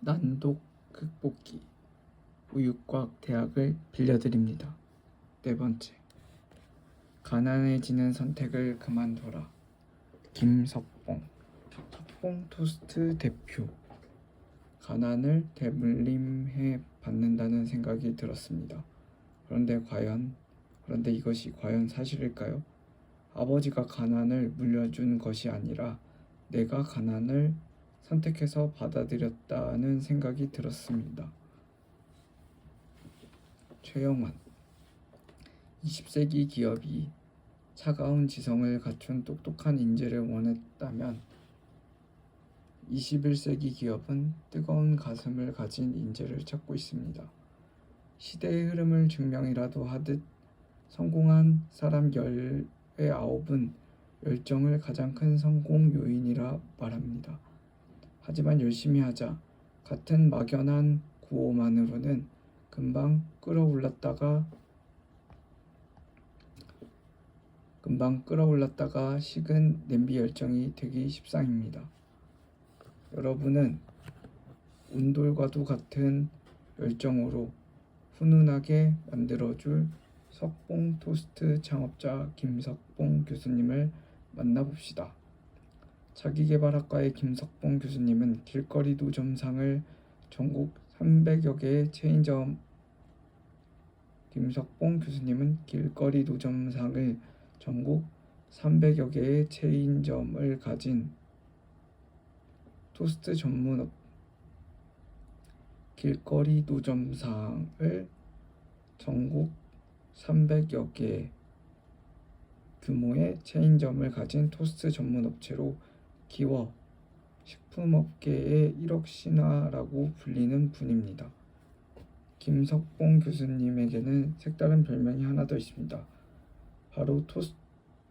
난독 극복기 우유과학 대학을 빌려드립니다. 네 번째, 가난해지는 선택을 그만둬라. 김석봉, 석봉 토스트 대표. 가난을 대물림해 받는다는 생각이 들었습니다. 그런데 이것이 과연 사실일까요? 아버지가 가난을 물려준 것이 아니라 내가 가난을 선택해서 받아들였다는 생각이 들었습니다. 최영환, 20세기 기업이 차가운 지성을 갖춘 똑똑한 인재를 원했다면 21세기 기업은 뜨거운 가슴을 가진 인재를 찾고 있습니다. 시대의 흐름을 증명이라도 하듯 성공한 사람 10의 9은 열정을 가장 큰 성공 요인이라 말합니다. 하지만 열심히 하자 같은 막연한 구호만으로는 금방 끓어올랐다가 식은 냄비 열정이 되기 십상입니다. 여러분은 온돌과도 같은 열정으로 훈훈하게 만들어줄 석봉 토스트 창업자 김석봉 교수님을 만나봅시다. 자기계발학과의 김석봉 교수님은 길거리 노점상을 전국 300여 개의 체인점을 가진 토스트 전문 길거리 노점상을 전국 300여 개 규모의 체인점을 가진 토스트 전문 업체로 키워 식품업계의 1억 신화라고 불리는 분입니다. 김석봉 교수님에게는 색다른 별명이 하나 더 있습니다. 바로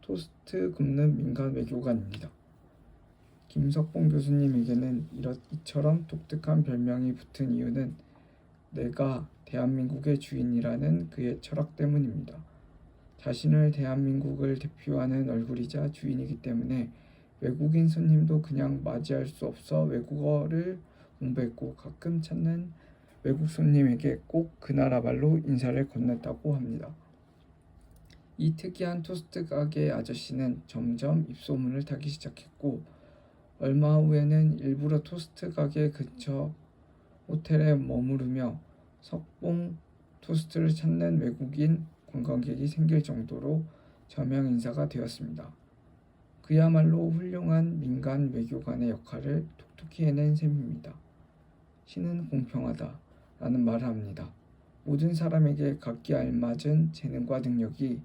토스트 굽는 민간 외교관입니다. 김석봉 교수님에게는 이처럼 독특한 별명이 붙은 이유는 내가 대한민국의 주인이라는 그의 철학 때문입니다. 자신을 대한민국을 대표하는 얼굴이자 주인이기 때문에 외국인 손님도 그냥 맞이할 수 없어 외국어를 공부했고 가끔 찾는 외국 손님에게 꼭 그 나라 말로 인사를 건넸다고 합니다. 이 특이한 토스트 가게 아저씨는 점점 입소문을 타기 시작했고 얼마 후에는 일부러 토스트 가게 근처 호텔에 머무르며 석봉 토스트를 찾는 외국인 관광객이 생길 정도로 저명 인사가 되었습니다. 그야말로 훌륭한 민간 외교관의 역할을 톡톡히 해낸 셈입니다. 신은 공평하다 라는 말을 합니다. 모든 사람에게 각기 알맞은 재능과 능력이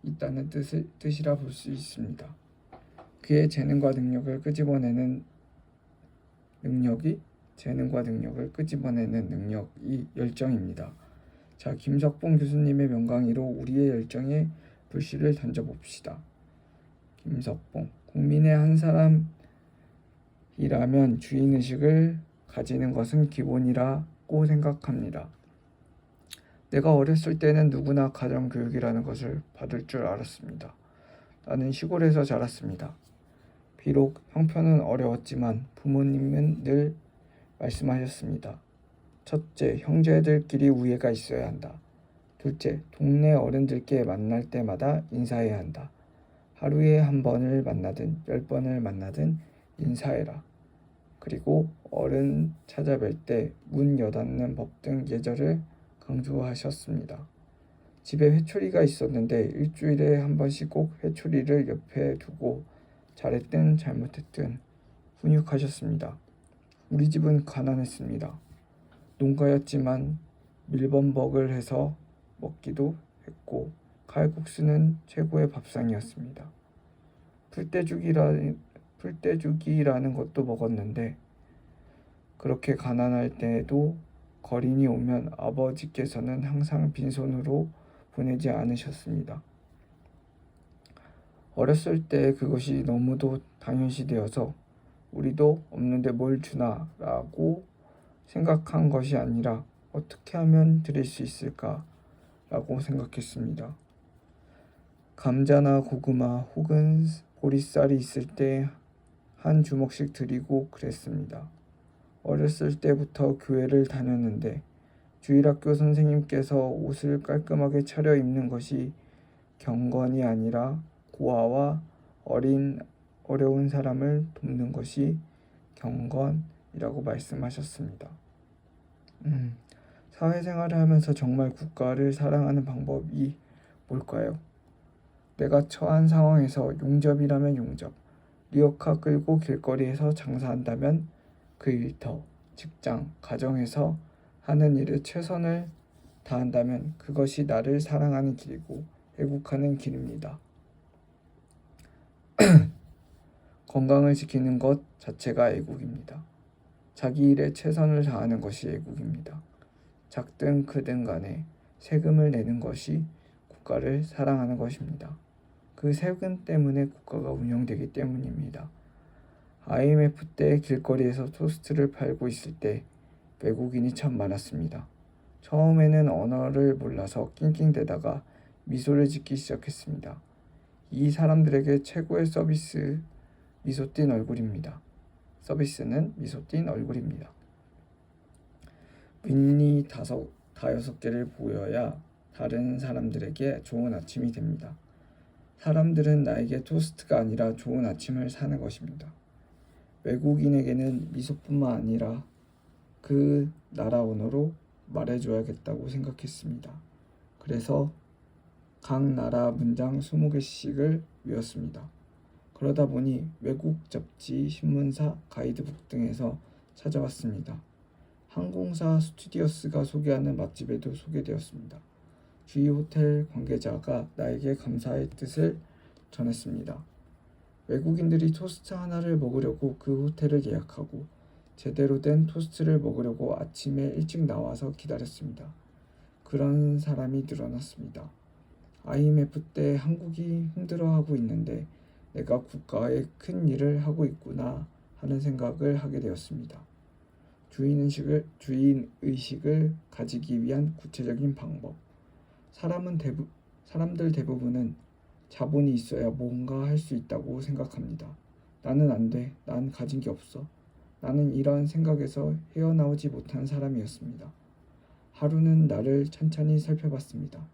있다는 뜻이라 볼 수 있습니다. 그의 재능과 능력을 끄집어내는 능력이 열정입니다. 자, 김석봉 교수님의 명강의로 우리의 열정에 불씨를 던져봅시다. 김석봉, 국민의 한 사람이라면 주인의식을 가지는 것은 기본이라고 생각합니다. 내가 어렸을 때는 누구나 가정교육이라는 것을 받을 줄 알았습니다. 나는 시골에서 자랐습니다. 비록 형편은 어려웠지만 부모님은 늘 말씀하셨습니다. 첫째, 형제들끼리 우애가 있어야 한다. 둘째, 동네 어른들께 만날 때마다 인사해야 한다. 하루에 한 번을 만나든 10번을 만나든 인사해라. 그리고 어른 찾아뵐 때 문 여닫는 법 등 예절을 강조하셨습니다. 집에 회초리가 있었는데 일주일에 한 번씩 꼭 회초리를 옆에 두고 잘했든 잘못했든 훈육하셨습니다. 우리 집은 가난했습니다. 농가였지만 밀범벅을 해서 먹기도 했고 칼국수는 최고의 밥상이었습니다. 풀떼죽이라는 것도 먹었는데 그렇게 가난할 때에도 거린이 오면 아버지께서는 항상 빈손으로 보내지 않으셨습니다. 어렸을 때 그것이 너무도 당연시되어서 우리도 없는데 뭘 주나 라고 생각한 것이 아니라 어떻게 하면 드릴 수 있을까 라고 생각했습니다. 감자나 고구마 혹은 보리쌀이 있을 때 한 주먹씩 드리고 그랬습니다. 어렸을 때부터 교회를 다녔는데 주일학교 선생님께서 옷을 깔끔하게 차려 입는 것이 경건이 아니라 고아와 어려운 사람을 돕는 것이 경건이라고 말씀하셨습니다. 사회생활을 하면서 정말 국가를 사랑하는 방법이 뭘까요? 내가 처한 상황에서 용접이라면 용접, 리어카 끌고 길거리에서 장사한다면 그 일터, 직장, 가정에서 하는 일에 최선을 다한다면 그것이 나를 사랑하는 길이고 애국하는 길입니다. 건강을 지키는 것 자체가 애국입니다. 자기 일에 최선을 다하는 것이 애국입니다. 작든 크든 간에 세금을 내는 것이 국가를 사랑하는 것입니다. 그 세금 때문에 국가가 운영되기 때문입니다. IMF 때 길거리에서 토스트를 팔고 있을 때 외국인이 참 많았습니다. 처음에는 언어를 몰라서 낑낑대다가 미소를 짓기 시작했습니다. 이 사람들에게 최고의 서비스 미소 띈 얼굴입니다. 서비스는 미소 띈 얼굴입니다. 윗니 다여섯 개를 보여야 다른 사람들에게 좋은 아침이 됩니다. 사람들은 나에게 토스트가 아니라 좋은 아침을 사는 것입니다. 외국인에게는 미소뿐만 아니라 그 나라 언어로 말해줘야겠다고 생각했습니다. 그래서 각 나라 문장 20개씩을 외웠습니다. 그러다 보니 외국 잡지, 신문사, 가이드북 등에서 찾아왔습니다. 항공사 스튜디오스가 소개하는 맛집에도 소개되었습니다. 주위 호텔 관계자가 나에게 감사의 뜻을 전했습니다. 외국인들이 토스트 하나를 먹으려고 그 호텔을 예약하고 제대로 된 토스트를 먹으려고 아침에 일찍 나와서 기다렸습니다. 그런 사람이 늘어났습니다. IMF 때 한국이 힘들어하고 있는데 내가 국가에 큰 일을 하고 있구나 하는 생각을 하게 되었습니다. 주인의식을 가지기 위한 구체적인 방법. 사람들 대부분은 자본이 있어야 뭔가 할 수 있다고 생각합니다. 나는 안 돼. 난 가진 게 없어. 나는 이런 생각에서 헤어나오지 못한 사람이었습니다. 하루는 나를 찬찬히 살펴봤습니다.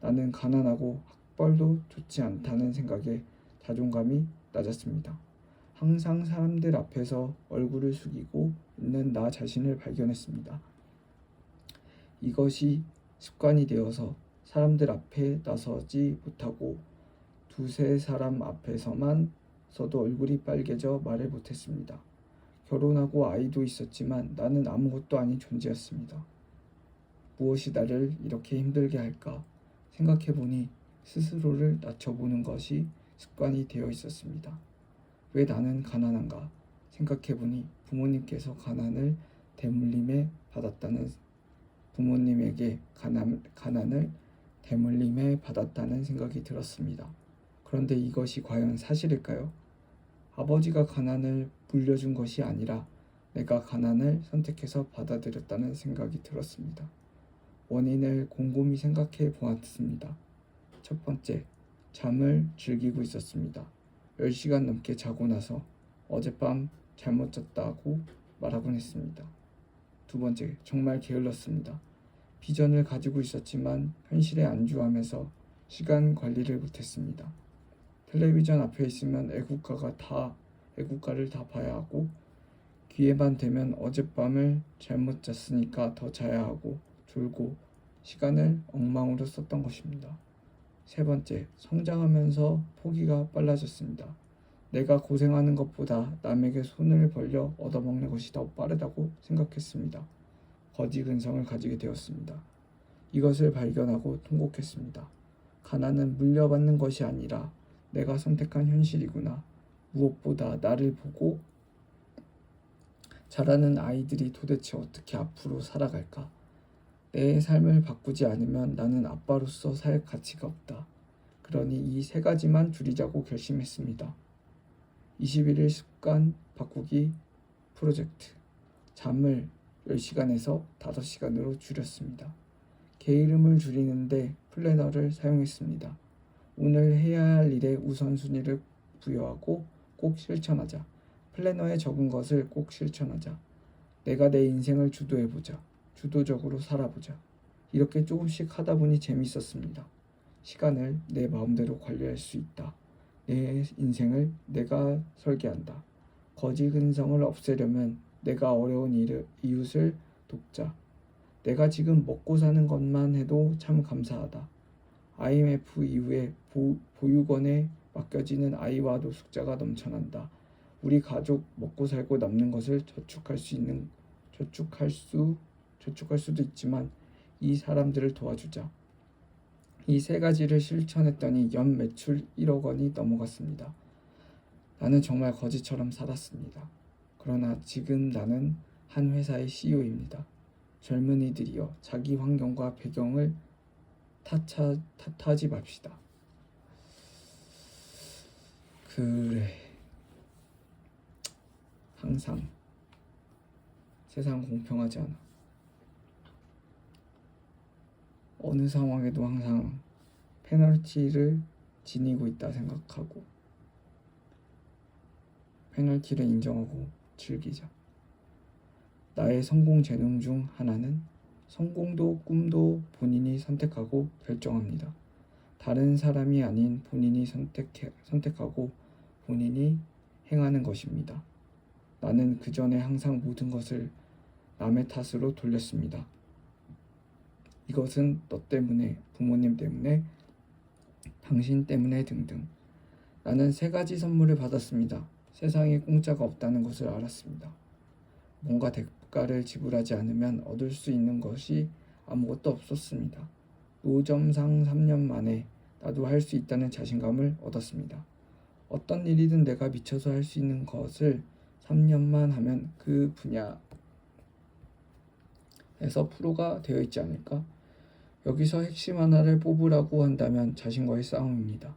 나는 가난하고 학벌도 좋지 않다는 생각에 자존감이 낮았습니다. 항상 사람들 앞에서 얼굴을 숙이고 있는 나 자신을 발견했습니다. 이것이 습관이 되어서 사람들 앞에 나서지 못하고 두세 사람 앞에서만 서도 얼굴이 빨개져 말을 못했습니다. 결혼하고 아이도 있었지만 나는 아무것도 아닌 존재였습니다. 무엇이 나를 이렇게 힘들게 할까 생각해보니 스스로를 낮춰보는 것이 습관이 되어 있었습니다. 왜 나는 가난한가 생각해보니 부모님께서 부모님에게 가난을 대물림에 받았다는 생각이 들었습니다. 그런데 이것이 과연 사실일까요? 아버지가 가난을 물려준 것이 아니라 내가 가난을 선택해서 받아들였다는 생각이 들었습니다. 원인을 곰곰이 생각해 보았습니다. 첫 번째, 잠을 즐기고 있었습니다. 10시간 넘게 자고 나서 어젯밤 잘못 잤다고 말하곤 했습니다. 두 번째, 정말 게을렀습니다. 비전을 가지고 있었지만 현실에 안주하면서 시간 관리를 못했습니다. 텔레비전 앞에 있으면 애국가를 다 봐야 하고 기회만 되면 어젯밤을 잘못 잤으니까 더 자야 하고 졸고 시간을 엉망으로 썼던 것입니다. 세 번째, 성장하면서 포기가 빨라졌습니다. 내가 고생하는 것보다 남에게 손을 벌려 얻어먹는 것이 더 빠르다고 생각했습니다. 거지 근성을 가지게 되었습니다. 이것을 발견하고 통곡했습니다. 가난은 물려받는 것이 아니라 내가 선택한 현실이구나. 무엇보다 나를 보고 자라는 아이들이 도대체 어떻게 앞으로 살아갈까? 내 삶을 바꾸지 않으면 나는 아빠로서 살 가치가 없다. 그러니 이 세 가지만 줄이자고 결심했습니다. 21일 습관 바꾸기 프로젝트. 잠을 10시간에서 5시간으로 줄였습니다. 게으름을 줄이는데 플래너를 사용했습니다. 오늘 해야 할 일에 우선순위를 부여하고 꼭 실천하자. 플래너에 적은 것을 꼭 실천하자. 내가 내 인생을 주도해보자. 주도적으로 살아보자. 이렇게 조금씩 하다 보니 재밌었습니다. 시간을 내 마음대로 관리할 수 있다. 내 인생을 내가 설계한다. 거지 근성을 없애려면 내가 어려운 이웃을 돕자. 내가 지금 먹고 사는 것만 해도 참 감사하다. IMF 이후에 보육원에 맡겨지는 아이와 노숙자가 넘쳐난다. 우리 가족 먹고 살고 남는 것을 저축할 수도 있지만 이 사람들을 도와주자. 이 세 가지를 실천했더니 연 매출 1억 원이 넘어갔습니다. 나는 정말 거지처럼 살았습니다. 그러나 지금 나는 한 회사의 CEO입니다. 젊은이들이여, 자기 환경과 배경을 탓하지 맙시다. 그래. 항상 세상 공평하지 않아. 어느 상황에도 항상 페널티를 지니고 있다 생각하고 페널티를 인정하고 즐기자. 나의 성공 재능 중 하나는 성공도 꿈도 본인이 선택하고 결정합니다. 다른 사람이 아닌 본인이 선택하고 본인이 행하는 것입니다. 나는 그 전에 항상 모든 것을 남의 탓으로 돌렸습니다. 이것은 너 때문에, 부모님 때문에, 당신 때문에 등등. 나는 세 가지 선물을 받았습니다. 세상에 공짜가 없다는 것을 알았습니다. 뭔가 대가를 지불하지 않으면 얻을 수 있는 것이 아무것도 없었습니다. 노점상 3년 만에 나도 할 수 있다는 자신감을 얻었습니다. 어떤 일이든 내가 미쳐서 할 수 있는 것을 3년만 하면 그 분야에서 프로가 되어 있지 않을까? 여기서 핵심 하나를 뽑으라고 한다면 자신과의 싸움입니다.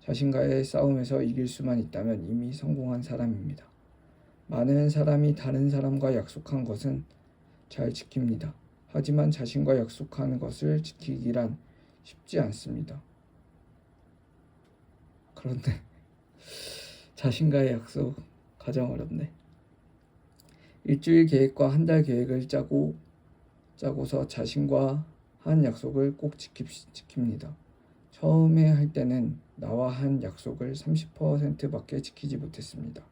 자신과의 싸움에서 이길 수만 있다면 이미 성공한 사람입니다. 많은 사람이 다른 사람과 약속한 것은 잘 지킵니다. 하지만 자신과 약속하는 것을 지키기란 쉽지 않습니다. 그런데 자신과의 약속 가장 어렵네. 일주일 계획과 한 달 계획을 짜고서 자신과 한 약속을 꼭 지킵니다. 처음에 할 때는 나와 한 약속을 30%밖에 지키지 못했습니다.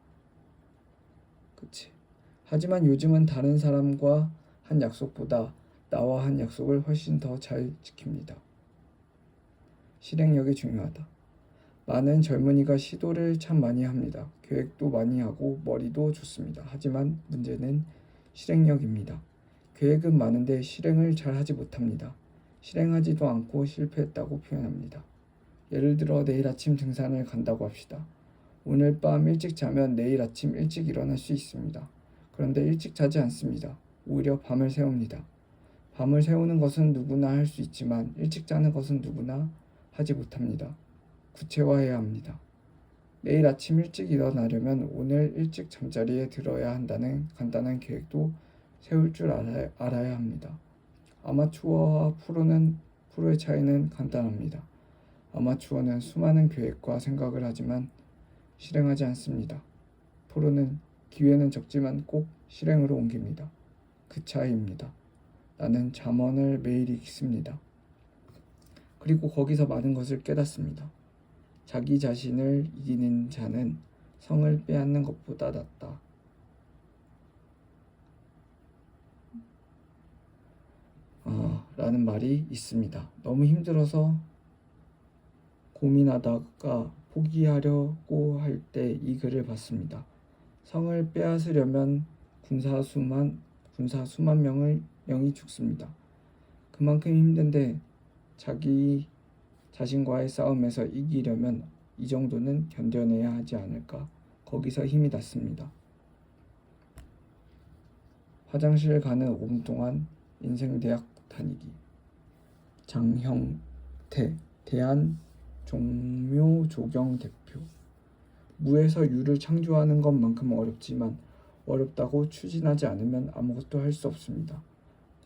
그치? 하지만 요즘은 다른 사람과 한 약속보다 나와 한 약속을 훨씬 더 잘 지킵니다. 실행력이 중요하다. 많은 젊은이가 시도를 참 많이 합니다. 계획도 많이 하고 머리도 좋습니다. 하지만 문제는 실행력입니다. 계획은 많은데 실행을 잘 하지 못합니다. 실행하지도 않고 실패했다고 표현합니다. 예를 들어 내일 아침 등산을 간다고 합시다. 오늘 밤 일찍 자면 내일 아침 일찍 일어날 수 있습니다. 그런데 일찍 자지 않습니다. 오히려 밤을 새웁니다. 밤을 새우는 것은 누구나 할 수 있지만 일찍 자는 것은 누구나 하지 못합니다. 구체화해야 합니다. 내일 아침 일찍 일어나려면 오늘 일찍 잠자리에 들어야 한다는 간단한 계획도 세울 줄 알아야 합니다. 아마추어와 프로의 차이는 간단합니다. 아마추어는 수많은 계획과 생각을 하지만 실행하지 않습니다. 프로는 기회는 적지만 꼭 실행으로 옮깁니다. 그 차이입니다. 나는 잠언을 매일 읽습니다. 그리고 거기서 많은 것을 깨닫습니다. 자기 자신을 이기는 자는 성을 빼앗는 것보다 낫다. 라는 말이 있습니다. 너무 힘들어서 고민하다가 포기하려고 할 때 이 글을 봤습니다. 성을 빼앗으려면 군사 수만 명이 죽습니다. 그만큼 힘든데 자기 자신과의 싸움에서 이기려면 이 정도는 견뎌내야 하지 않을까? 거기서 힘이 났습니다. 화장실 가는 5분 동안 인생대학 다니기. 장형태, 대한종묘조경 대표. 무에서 유를 창조하는 것만큼 어렵지만 어렵다고 추진하지 않으면 아무것도 할 수 없습니다.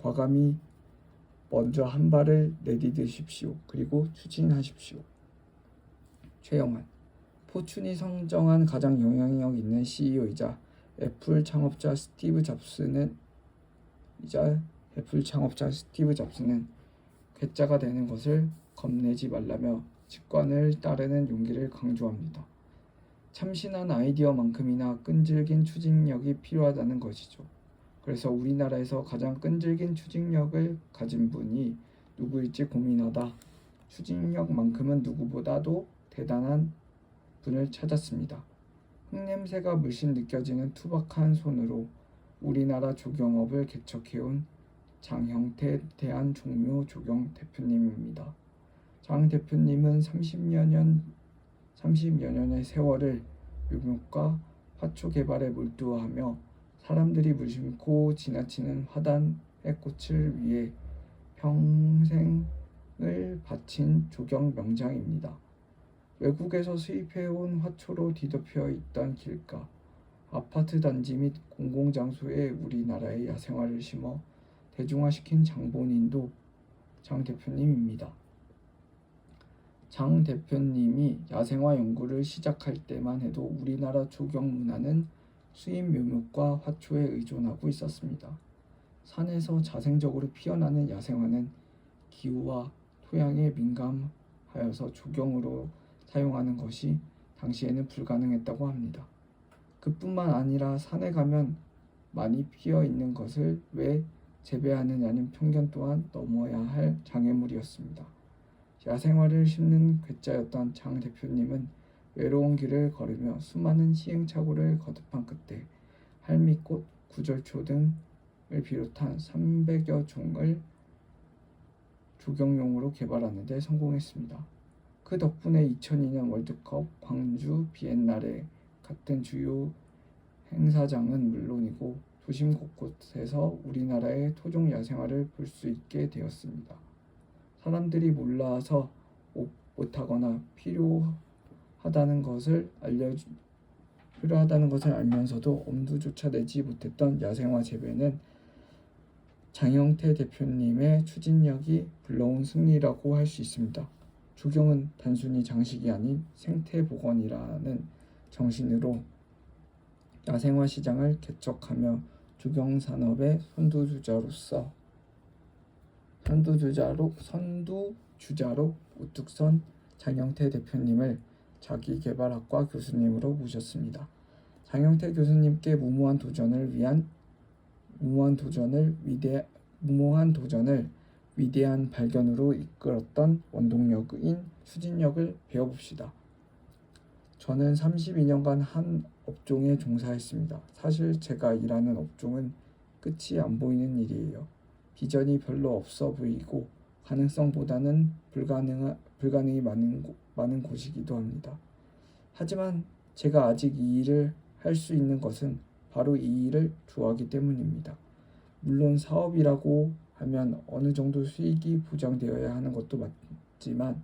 과감히 먼저 한 발을 내디디십시오. 그리고 추진하십시오. 최영환, 포춘이 선정한 가장 영향력 있는 CEO이자 애플 창업자 스티브 잡스는 이자 애플 창업자 스티브 잡스는 괴짜가 되는 것을 겁내지 말라며 직관을 따르는 용기를 강조합니다. 참신한 아이디어만큼이나 끈질긴 추진력이 필요하다는 것이죠. 그래서 우리나라에서 가장 끈질긴 추진력을 가진 분이 누구일지 고민하다 추진력만큼은 누구보다도 대단한 분을 찾았습니다. 흙냄새가 물씬 느껴지는 투박한 손으로 우리나라 조경업을 개척해온 장형태 대한종묘조경 대표님입니다. 장 대표님은 30여 년의 세월을 묘목과 화초 개발에 몰두하며 사람들이 무심코 지나치는 화단의 꽃을 위해 평생을 바친 조경 명장입니다. 외국에서 수입해온 화초로 뒤덮여 있던 길가, 아파트 단지 및 공공장소에 우리나라의 야생화를 심어 대중화시킨 장본인도 장 대표님입니다. 장 대표님이 야생화 연구를 시작할 때만 해도 우리나라 조경 문화는 수입 묘목과 화초에 의존하고 있었습니다. 산에서 자생적으로 피어나는 야생화는 기후와 토양에 민감하여서 조경으로 사용하는 것이 당시에는 불가능했다고 합니다. 그뿐만 아니라 산에 가면 많이 피어 있는 것을 왜 재배하느냐는 편견 또한 넘어야 할 장애물이었습니다. 야생화를 심는 괴짜였던 장 대표님은 외로운 길을 걸으며 수많은 시행착오를 거듭한 끝에 할미꽃, 구절초 등을 비롯한 300여 종을 조경용으로 개발하는 데 성공했습니다. 그 덕분에 2002년 월드컵, 광주 비엔날레 같은 주요 행사장은 물론이고 도심 곳곳에서 우리나라의 토종 야생화를 볼 수 있게 되었습니다. 사람들이 몰라서 못하거나 필요하다는 것을 알면서도 엄두조차 내지 못했던 야생화 재배는 장형태 대표님의 추진력이 불러온 승리라고 할 수 있습니다. 조경은 단순히 장식이 아닌 생태복원이라는 정신으로 야생화 시장을 개척하며 조경산업의 선두주자로 우뚝 선 장형태 대표님을 자기계발학과 교수님으로 모셨습니다. 장형태 교수님께 무모한 도전을 위대한 발견으로 이끌었던 원동력인 추진력을 배워봅시다. 저는 32년간 한 업종에 종사했습니다. 사실 제가 일하는 업종은 끝이 안 보이는 일이에요. 비전이 별로 없어 보이고 가능성보다는 불가능이 많은 곳이기도 합니다. 하지만 제가 아직 이 일을 할 수 있는 것은 바로 이 일을 좋아하기 때문입니다. 물론 사업이라고 하면 어느 정도 수익이 보장되어야 하는 것도 맞지만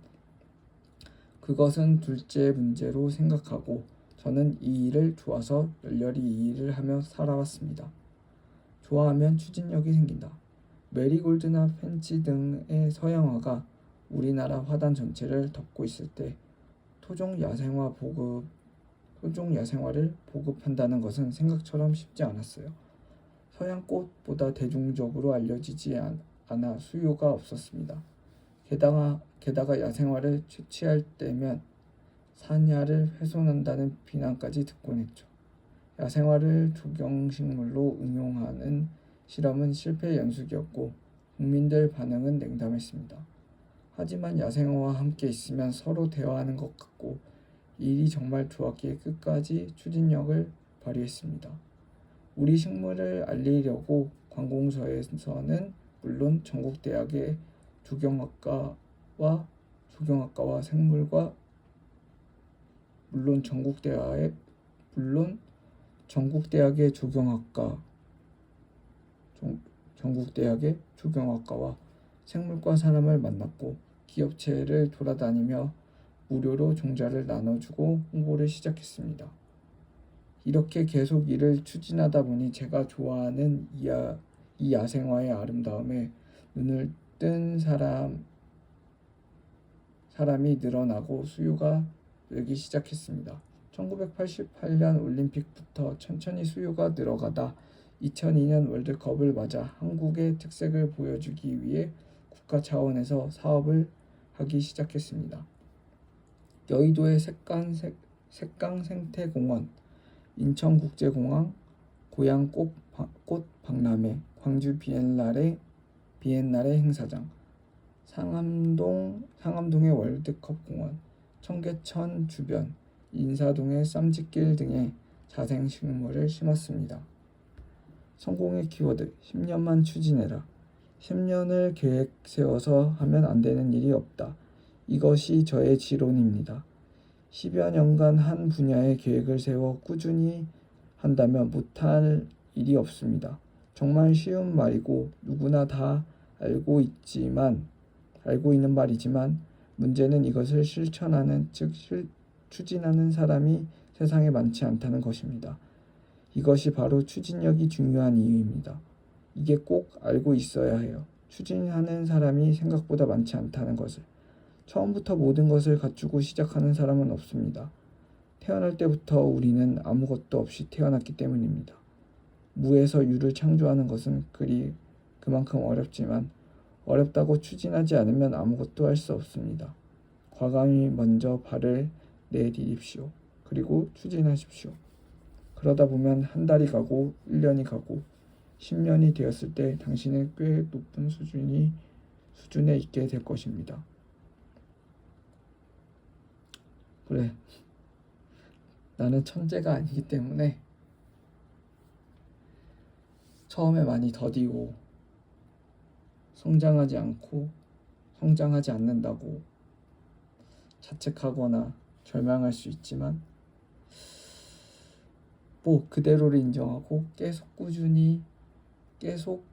그것은 둘째 문제로 생각하고 저는 이 일을 좋아서 열렬히 이 일을 하며 살아왔습니다. 좋아하면 추진력이 생긴다. 메리골드나 펜치 등의 서양화가 우리나라 화단 전체를 덮고 있을 때 토종 야생화를 보급한다는 것은 생각처럼 쉽지 않았어요. 서양 꽃보다 대중적으로 알려지지 않아 수요가 없었습니다. 게다가 야생화를 채취할 때면 산야를 훼손한다는 비난까지 듣곤 했죠. 야생화를 조경식물로 응용하는 실험은 실패 연속이었고 국민들 반응은 냉담했습니다. 하지만 야생화와 함께 있으면 서로 대화하는 것 같고 일이 정말 좋았기에 끝까지 추진력을 발휘했습니다. 우리 식물을 알리려고 관공서에서는 물론 전국대학의 조경학과와 생물과 사람을 만났고 기업체를 돌아다니며 무료로 종자를 나눠주고 홍보를 시작했습니다. 이렇게 계속 일을 추진하다 보니 제가 좋아하는 이 야생화의 아름다움에 눈을 뜬 사람이 늘어나고 수요가 늘기 시작했습니다. 1988년 올림픽부터 천천히 수요가 늘어가다 2002년 월드컵을 맞아 한국의 특색을 보여주기 위해 국가 차원에서 사업을 하기 시작했습니다. 여의도의 색강생태공원, 인천국제공항, 고양 꽃박람회, 광주 비엔날레 행사장, 상암동의 월드컵공원, 청계천 주변, 인사동의 쌈짓길 등의 자생식물을 심었습니다. 성공의 키워드 10년만 추진해라. 10년을 계획 세워서 하면 안 되는 일이 없다. 이것이 저의 지론입니다. 10여 년간 한 분야의 계획을 세워 꾸준히 한다면 못할 일이 없습니다. 정말 쉬운 말이고 누구나 다 알고 있는 말이지만 문제는 이것을 실천하는, 즉 추진하는 사람이 세상에 많지 않다는 것입니다. 이것이 바로 추진력이 중요한 이유입니다. 이게 꼭 알고 있어야 해요. 추진하는 사람이 생각보다 많지 않다는 것을. 처음부터 모든 것을 갖추고 시작하는 사람은 없습니다. 태어날 때부터 우리는 아무것도 없이 태어났기 때문입니다. 무에서 유를 창조하는 것은 그만큼 어렵지만 어렵다고 추진하지 않으면 아무것도 할 수 없습니다. 과감히 먼저 발을 내디딥시오. 그리고 추진하십시오. 그러다 보면 한 달이 가고 1년이 가고 10년이 되었을 때 당신은 꽤 높은 수준에 있게 될 것입니다. 그래, 나는 천재가 아니기 때문에 처음에 많이 더디고 성장하지 않는다고 자책하거나 절망할 수 있지만 그대로를 인정하고 계속 꾸준히 계속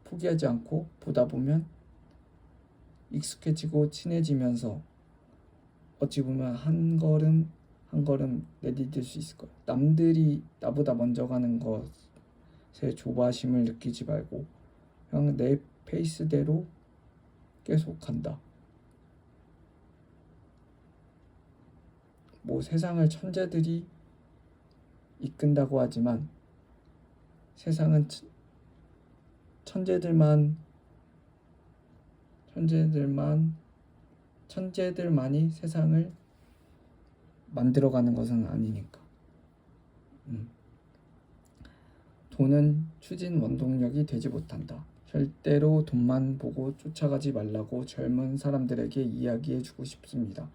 포기하지 않고 보다 보면 익숙해지고 친해지면서 어찌 보면 한 걸음 한 걸음 내디딜 수 있을 거예요. 남들이 나보다 먼저 가는 것에 조바심을 느끼지 말고 그냥 내 페이스대로 계속 간다. 세상을 천재들이 이끈다고 하지만 세상은 천재들만이 세상을 만들어가는 것은 아니니까. 돈은 추진 원동력이 되지 못한다. 절대로 돈만 보고 쫓아가지 말라고 젊은 사람들에게 이야기해주고 싶습니다.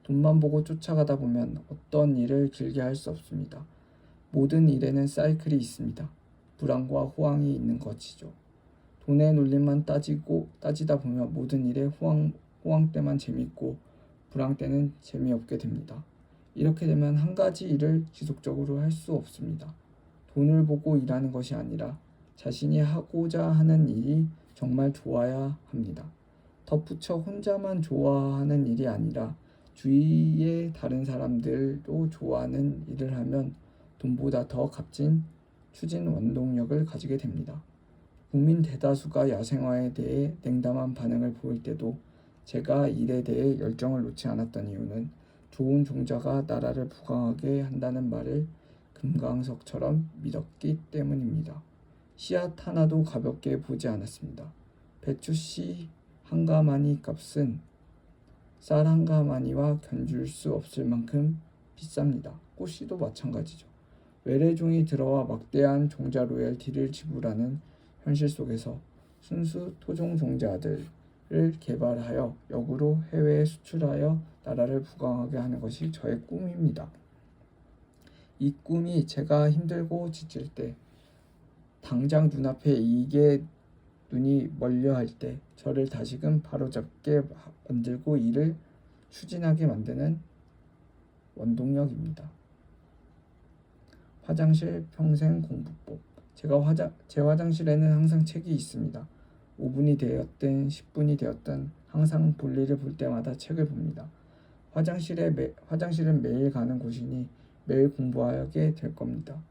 돈만 보고 쫓아가다 보면 어떤 일을 길게 할 수 없습니다. 모든 일에는 사이클이 있습니다. 불황과 호황이 있는 것이죠. 돈의 논리만 따지다 보면 모든 일에 호황 때만 재미있고 불황 때는 재미없게 됩니다. 이렇게 되면 한 가지 일을 지속적으로 할 수 없습니다. 돈을 보고 일하는 것이 아니라 자신이 하고자 하는 일이 정말 좋아야 합니다. 덧붙여 혼자만 좋아하는 일이 아니라 주위의 다른 사람들도 좋아하는 일을 하면 돈보다 더 값진 추진 원동력을 가지게 됩니다. 국민 대다수가 야생화에 대해 냉담한 반응을 보일 때도 제가 일에 대해 열정을 놓지 않았던 이유는 좋은 종자가 나라를 부강하게 한다는 말을 금강석처럼 믿었기 때문입니다. 씨앗 하나도 가볍게 보지 않았습니다. 배추씨 한 가마니 값은 쌀 한 가마니와 견줄 수 없을 만큼 비쌉니다. 꽃씨도 마찬가지죠. 외래종이 들어와 막대한 종자 로열티를 지불하는 현실 속에서 순수 토종 종자들을 개발하여 역으로 해외에 수출하여 나라를 부강하게 하는 것이 저의 꿈입니다. 이 꿈이 제가 힘들고 지칠 때, 당장 눈앞에 이게 눈이 멀려 할 때 저를 다시금 바로잡게 만들고 일을 추진하게 만드는 원동력입니다. 화장실 평생 공부법. 제 화장실에는 항상 책이 있습니다. 5분이 되었든 10분이 되었든 항상 볼일을 볼 때마다 책을 봅니다. 화장실은 매일 가는 곳이니 매일 공부하게 될 겁니다.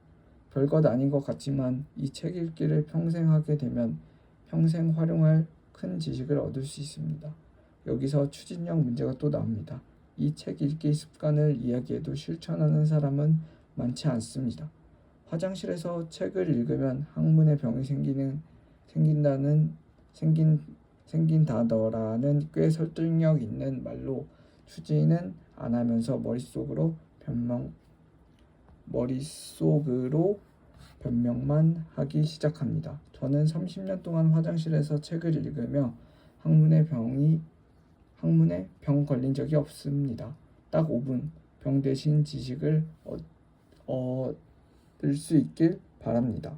별것 아닌 것 같지만 이 책 읽기를 평생 하게 되면 평생 활용할 큰 지식을 얻을 수 있습니다. 여기서 추진력 문제가 또 나옵니다. 이 책 읽기 습관을 이야기해도 실천하는 사람은 많지 않습니다. 화장실에서 책을 읽으면 항문에 병이 생긴다더라는 꽤 설득력 있는 말로 추진은 안 하면서 머릿속으로 변명만 하기 시작합니다. 저는 30년 동안 화장실에서 책을 읽으며 항문에 병 걸린 적이 없습니다. 딱 5분 병 대신 지식을 얻을 수 있길 바랍니다.